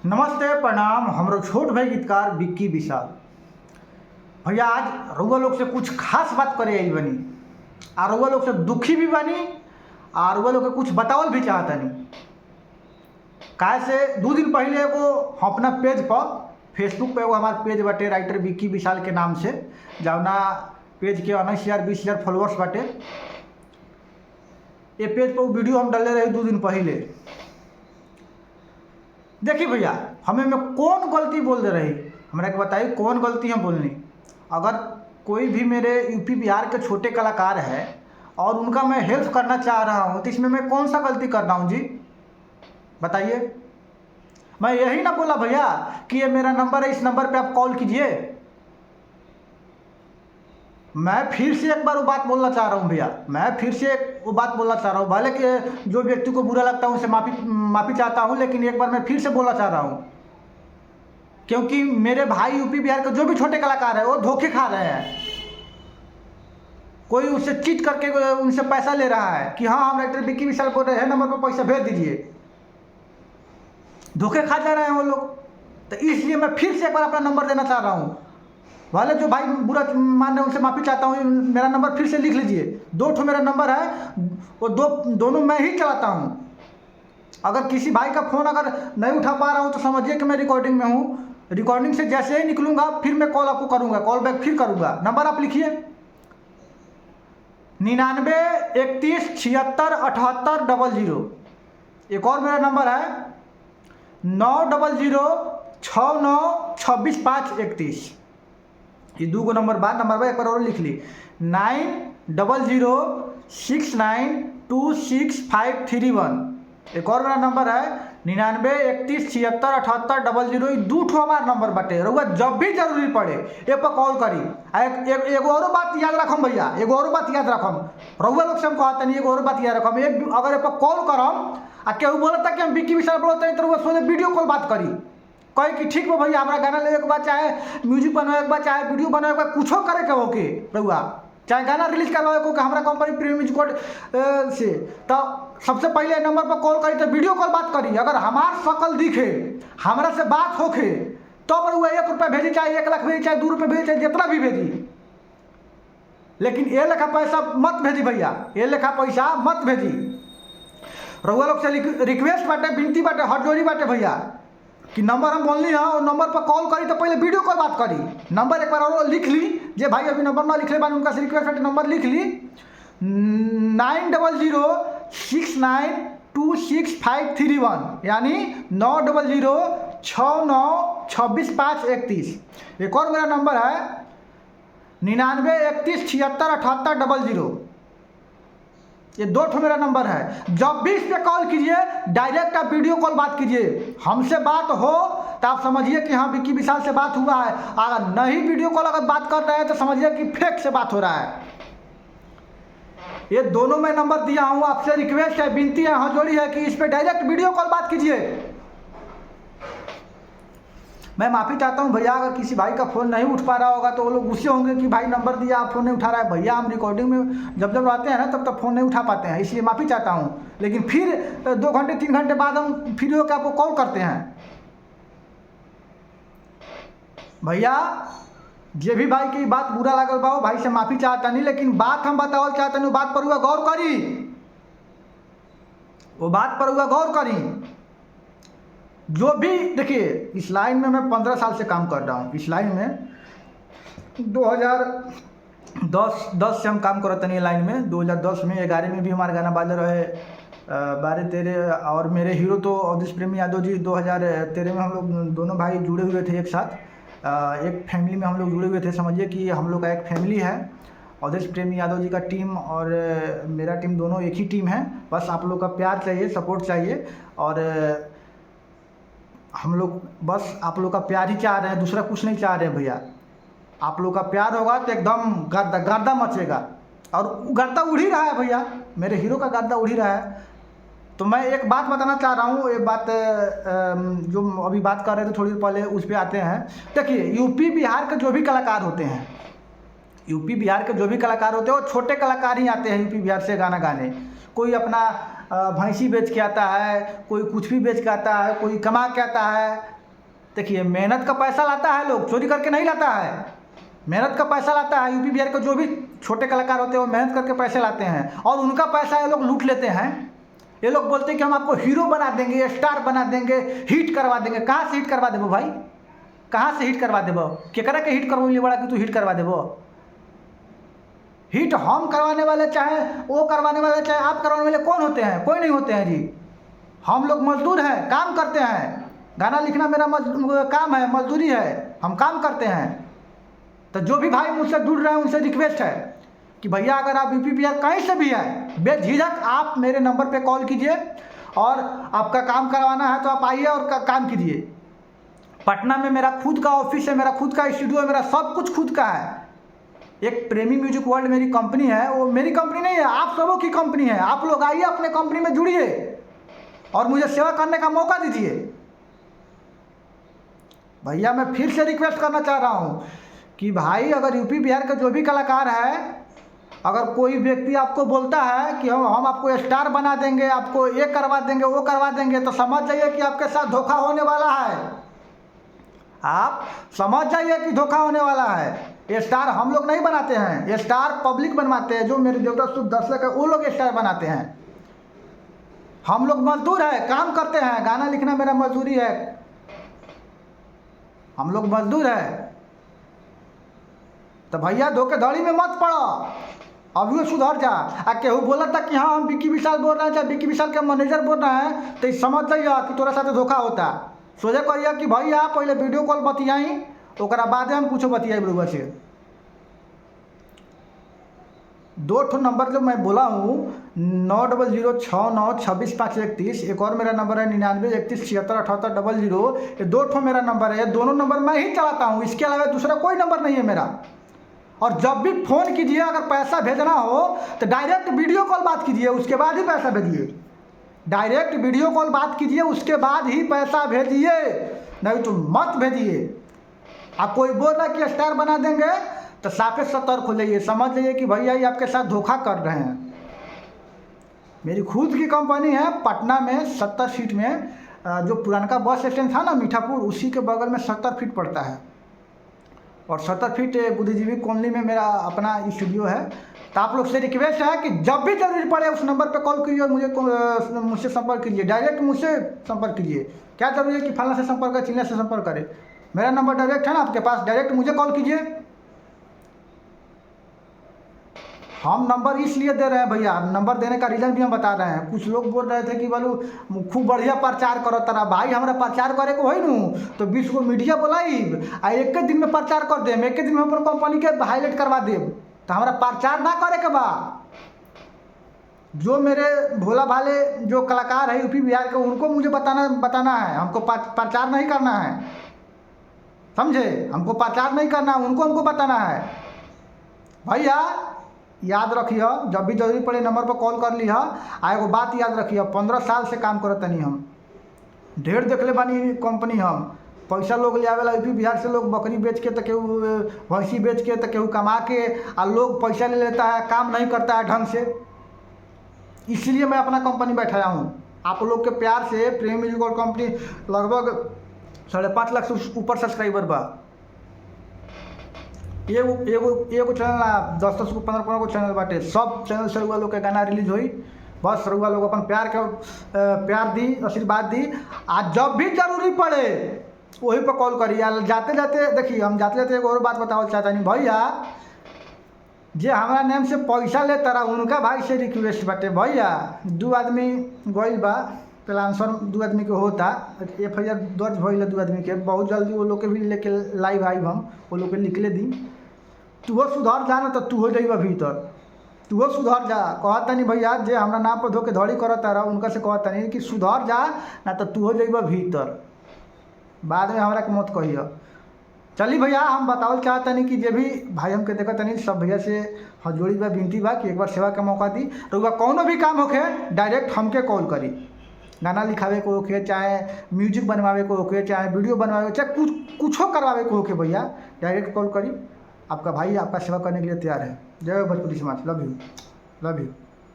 नमस्ते प्रणाम हमरो छोट भाई गीतकार विक्की विशाल। भैया आज रउआ लोग से कुछ खास बात करे आई बनी और रउआ लोग से दुखी भी बनी और रउआ लोग के कुछ बतावल भी चाहतनी। काहे से 2 दिन पहले एगो हम अपना पेज पर फेसबुक पे एगो हमार पेज बाटे राइटर विक्की विशाल के नाम से, जौना पेज के 19,000-20,000 फॉलोअर्स बाटे। ये पेज पर वीडियो हम डाले रहे 2 दिन पहले। देखिए भैया, हमें मैं कौन गलती बोल दे रही, हमरा के बताइए कौन गलती हम बोलनी। अगर कोई भी मेरे यूपी बिहार के छोटे कलाकार है और उनका मैं हेल्प करना चाह रहा हूँ तो इसमें मैं कौन सा गलती कर रहा हूँ जी, बताइए। मैं यही ना बोला भैया कि ये मेरा नंबर है, इस नंबर पे आप कॉल कीजिए। मैं फिर से एक बार वो बात बोलना चाह रहा हूँ भैया, मैं फिर से वो बात बोलना चाह रहा हूँ। भले कि जो व्यक्ति को बुरा लगता है उनसे माफ़ी चाहता हूँ, लेकिन एक बार मैं फिर से बोलना चाह रहा हूँ, क्योंकि मेरे भाई यूपी बिहार के जो भी छोटे कलाकार हैं वो धोखे खा रहे हैं। कोई उससे चीट करके उनसे पैसा ले रहा है कि हाँ हम राइटर विक्की विशाल बोल रहे हैं, नंबर पर पैसा भेज दीजिए। धोखे खा जा रहे हैं वो लोग। तो इसलिए मैं फिर से एक बार अपना नंबर देना चाह रहा हूँ। वाले जो भाई बुरा मान रहे हैं उनसे माफ़ी चाहता हूँ। मेरा नंबर फिर से लिख लीजिए। 2 ठो मेरा नंबर है, वो दोनों मैं ही चलाता हूँ। अगर किसी भाई का फ़ोन अगर नहीं उठा पा रहा हूँ तो समझिए कि मैं रिकॉर्डिंग में हूँ। रिकॉर्डिंग से जैसे ही निकलूँगा फिर मैं कॉल आपको करूँगा, कॉल बैक फिर करूँगा। नंबर आप लिखिए 99 31 76 78 00। एक और मेरा नंबर है 900 69 26 5 31। ये 2 नंबर बाद एक बार और लिख ली 900 69 26 531। एक और मेरा नंबर है 99 31 76 78 00। ये 2 ठो हमारा नंबर बटे। रउआ जब भी जरूरी पड़े ए पर कॉल करी। एगो और बात याद रखम भैया, एगो और बात याद रखम। रउआ लोग से हम कहते नहीं, एगो और बात याद रखम। अगर ए पर कॉल करम आ केहू बोलता कि हम विक्की विशाल बोलते हैं तो रउआ सोचे वीडियो कॉल बात करी, कहे कि ठीक बा भैया हमारा गाना लेवे के बाद, चाहे म्यूजिक बनावे के बाद, चाहे वीडियो बनावे के बाद, कुछो करे के होके रउआ, चाहे गाना रिलीज करवावे को हमारा कंपनी प्रीमियम म्यूजिक कोड से, तो सबसे पहले नंबर पर कॉल करी तो वीडियो कॉल बात करी। अगर हमार शकल दिखे, हमारा से बात होके तो रउआ 1 रुपया भेजी, चाहे 1 लाख भेजी, चाहे 2 रुपये भेजी, चाहे जितना भी भेजी, लेकिन ये लेखा पैसा मत भेजी भैया, ये लेखा पैसा मत भेजी। रउआ लोग से रिक्वेस्ट बाटे, विनती बाटे, हथजोड़ी बाटे भैया कि नंबर हम बोलनी है और नंबर पर कॉल करी तो पहले वीडियो कॉल बात करी। नंबर एक बार और लिख ली, जे भाई अभी नंबर ना लिखले बानी उनका से रिक्वेस्ट है, नंबर लिख ली 900 69 26 531, यानी 900 69 26 5 31। एक और मेरा नंबर है 99 31 76 78 00। ये 2 ठो मेरा नंबर है। जब भी इस पे कॉल कीजिए डायरेक्ट आप वीडियो कॉल बात कीजिए। हमसे बात हो तो आप समझिए कि हाँ विक्की विशाल से बात हुआ है, अगर नहीं वीडियो कॉल अगर बात कर रहे हैं तो समझिए कि फेक से बात हो रहा है। ये दोनों मैं नंबर दिया हूँ, आपसे रिक्वेस्ट है, विनती है, हथजोड़ी है कि इस पे डायरेक्ट वीडियो कॉल बात कीजिए। मैं माफ़ी चाहता हूँ भैया, अगर किसी भाई का फ़ोन नहीं उठ पा रहा होगा तो वो लोग गुस्से होंगे कि भाई नंबर दिया आप फ़ोन नहीं उठा रहा है। भैया हम रिकॉर्डिंग में जब रहते हैं ना तब फ़ोन नहीं उठा पाते हैं, इसलिए माफ़ी चाहता हूँ। लेकिन फिर 2 घंटे 3 घंटे बाद हम फिर होकर आपको कॉल करते हैं। भैया जे भी भाई की बात बुरा लगल बा भाई से माफ़ी चाहता नहीं, लेकिन बात हम बतावल चाहते नहीं, बात पर हुआ गौर करी, वो बात पर हुआ गौर करी। जो भी देखिए, इस लाइन में मैं 15 साल से काम कर रहा हूँ। इस लाइन में 2010 से हम काम करते नहीं लाइन में। 2010 में 11 में भी हमारा गाना बाजा रहे 12-13। और मेरे हीरो तो अवधेश प्रेमी यादव जी 2013 में हम लोग दोनों भाई जुड़े हुए थे एक साथ, एक फैमिली में हम लोग जुड़े हुए थे। समझिए कि हम लोग का एक फैमिली है। अवधेश प्रेमी यादव जी का टीम और मेरा टीम दोनों एक ही टीम है। बस आप लोग का प्यार चाहिए, सपोर्ट चाहिए, और हम लोग बस आप लोग का प्यार ही चाह रहे हैं, दूसरा कुछ नहीं चाह रहे हैं भैया। आप लोग का प्यार होगा तो एकदम गर्दा मचेगा, और गर्दा उड़ ही रहा है भैया, मेरे हीरो का गर्दा उड़ ही रहा है। तो मैं एक बात बताना चाह रहा हूँ, एक बात जो अभी बात कर रहे थे थोड़ी देर पहले, उस पर आते हैं। देखिए यूपी बिहार के जो भी कलाकार होते हैं, यूपी बिहार के जो भी कलाकार होते हैं वो छोटे कलाकार ही आते हैं यूपी बिहार से गाना गाने। कोई अपना भैंसी बेच के आता है, कोई कुछ भी बेच के आता है, कोई कमा के आता है। देखिए मेहनत का पैसा लाता है, लोग चोरी करके नहीं लाता है, मेहनत का पैसा लाता है। यूपी बिहार के जो भी छोटे कलाकार होते हैं वो मेहनत करके पैसे लाते हैं और उनका पैसा ये लोग लूट लेते हैं। ये लोग बोलते हैं कि हम आपको हीरो बना देंगे, स्टार बना देंगे, हिट करवा देंगे। कहाँ से हिट करवा देबो भाई, कहाँ से हिट करवा देबो? केकरा के हिट करवा बड़ा कि तू हिट करवा देबो? हिट हम करवाने वाले चाहे वो करवाने वाले चाहे आप करवाने वाले कौन होते हैं? कोई नहीं होते हैं जी। हम लोग मजदूर हैं, काम करते हैं। गाना लिखना मेरा काम है, मजदूरी है, हम काम करते हैं। तो जो भी भाई मुझसे जुड़ रहे हैं उनसे रिक्वेस्ट है कि भैया अगर आप यूपी बिहार कहीं से भी हैं, बेझिझक आप मेरे नंबर पे कॉल कीजिए और आपका काम करवाना है तो आप आइए और काम कीजिए। पटना में मेरा खुद का ऑफिस है, मेरा खुद का स्टूडियो है, मेरा सब कुछ खुद का है। एक प्रेमी म्यूजिक वर्ल्ड मेरी कंपनी है, वो मेरी कंपनी नहीं है, आप सबों की कंपनी है। आप लोग आइए अपने कंपनी में जुड़िए और मुझे सेवा करने का मौका दीजिए। भैया मैं फिर से रिक्वेस्ट करना चाह रहा हूँ कि भाई अगर यूपी बिहार का जो भी कलाकार है, अगर कोई व्यक्ति आपको बोलता है कि हम आपको स्टार बना देंगे, आपको ये करवा देंगे, वो करवा देंगे, तो समझ जाइए कि आपके साथ धोखा होने वाला है। आप समझ जाइए कि धोखा होने वाला है। ये स्टार हम लोग नहीं बनाते हैं, ये स्टार पब्लिक बनवाते हैं। जो मेरे देवता शुभ दर्शक है वो लोग स्टार बनाते हैं। हम लोग मजदूर है, काम करते हैं। गाना लिखना मेरा मजदूरी है, हम लोग मजदूर है। तो भैया धोखेधड़ी में मत पड़ो, अभी वो सुधर जा। केहू बोला था कि हाँ हम विक्की विशाल बोल रहे हैं, चाहे विक्की विशाल के मैनेजर बोल रहे हैं, तो समझ जाइए कि तोरा साथ धोखा होता। सोचे करिए कि भैया पहले वीडियो कॉल बतियाई, ओकरा बाद हम कुछ बतियाई बरूबा से। 2 ठो नंबर जो मैं बोला हूँ 9006962531, एक और मेरा नंबर है 9931767800। ये 2 ठो मेरा नंबर है, दोनों नंबर मैं ही चलाता हूँ, इसके अलावा दूसरा कोई नंबर नहीं है मेरा। और जब भी फ़ोन कीजिए, अगर पैसा भेजना हो तो डायरेक्ट वीडियो कॉल बात कीजिए, उसके बाद ही पैसा भेजिए। डायरेक्ट वीडियो कॉल बात कीजिए, उसके बाद ही पैसा भेजिए, नहीं तो मत भेजिए। आप कोई बोल रहा है कि स्टार बना देंगे तो साफे सतर्क हो जाइए, समझ जाइए कि भैया ये आपके साथ धोखा कर रहे हैं। मेरी खुद की कंपनी है पटना में 70 फीट में, जो पुराना बस स्टैंड था ना मीठापुर, उसी के बगल में 70 फीट पड़ता है। और 70 फीट बुद्धिजीवी कॉलोनी में मेरा अपना स्टूडियो है। तो आप लोग से रिक्वेस्ट है कि जब भी जरूरी पड़े उस नंबर पे कॉल कीजिए और मुझसे संपर्क कीजिए, डायरेक्ट मुझसे संपर्क कीजिए। क्या जरूरी है कि फलाना से संपर्क करें, चिल्ला से संपर्क करें? मेरा नंबर डायरेक्ट है ना आपके पास, डायरेक्ट मुझे कॉल कीजिए। हम नंबर इसलिए दे रहे हैं भैया, नंबर देने का रीज़न भी हम बता रहे हैं। कुछ लोग बोल रहे थे कि बोलो खूब बढ़िया प्रचार करो तारा। भाई हमारा प्रचार करे को है नू तो 20 को मीडिया बोलाई आ एक दिन में प्रचार कर देम, एक दिन में अपन कंपनी के हाईलाइट करवा देम। तो हमारा प्रचार ना करे के बा। जो मेरे भोला भाले जो कलाकार है यूपी बिहार के, उनको मुझे बताना है, हमको प्रचार नहीं करना है, समझे? हमको प्रचार नहीं करना, उनको हमको बताना है। भैया याद रखिए, जब भी जरूरी पड़े नंबर पर कॉल कर लिया। एगो बात याद रखिए, 15 साल से काम करत तनी हम, ढेर देखले बानी कंपनी। हम पैसा लोग ले आवेला यूपी बिहार से, लोग बकरी बेच के तो केहू भैंसी बेच के तो केहू कमा के, आ लोग पैसा ले लेता है, काम नहीं करता है ढंग से। इसलिए मैं अपना कंपनी बैठाया हूँ। आप लोग के प्यार से प्रेमी म्यूजिक वर्ल्ड कंपनी लगभग 5.5 लाख से ऊपर सब्सक्राइबर बा। एगो चैनल ना 10 को 15 को चैनल बाटे। सब चैनल से रउआ लोग के गाना रिलीज हुई। बस रउआ लोग अपन प्यार दी, आशीर्वाद दी। आज जब भी जरूरी पड़े वही पर कॉल करिए। जाते जाते देखिए, हम जाते जाते एक और बात बताओ चाहता नहीं भैया, जे हमारा नेम से पैसा ले तारा उनका भाई से रिक्वेस्ट बाटे। भैया 2 आदमी गइल बा, ट्रांसफर 2 आदमी के होता, FIR दर्ज भइल 2 आदमी के। बहुत जल्दी वो लोग के भी लेके लाइव आइब, हम वो लोग के निकले दी। तूहो सुधर जा ना तो तूहो जाइबा भीतर, तूहो सुधर जा। कहता नहीं भैया जे हमरा नाम पर धोखेधड़ी करता रहा उनका से कहता नहीं कि सुधर जा ना तो तूहो जाइबा भीतर, बाद में हमरा के मत कहिए। चली भैया हम बतावल चाहता नहीं कि जे भी भाई हमके देखत नहीं, सब भैया से हजोड़ी बा, विनती बा कि एक बार सेवा का मौका दी। तो कौनो भी काम होखे डायरेक्ट हमके कॉल करी। गाना लिखावे को होखे, चाहे म्यूजिक बनवावे को होखे, चाहे वीडियो बनवावे, चाहे कुछो करवावे को होखे, भैया डायरेक्ट कॉल करी। आपका भाई आपका सेवा करने के लिए तैयार है। जय भोजपुरी समाज, लव यू, लव यू।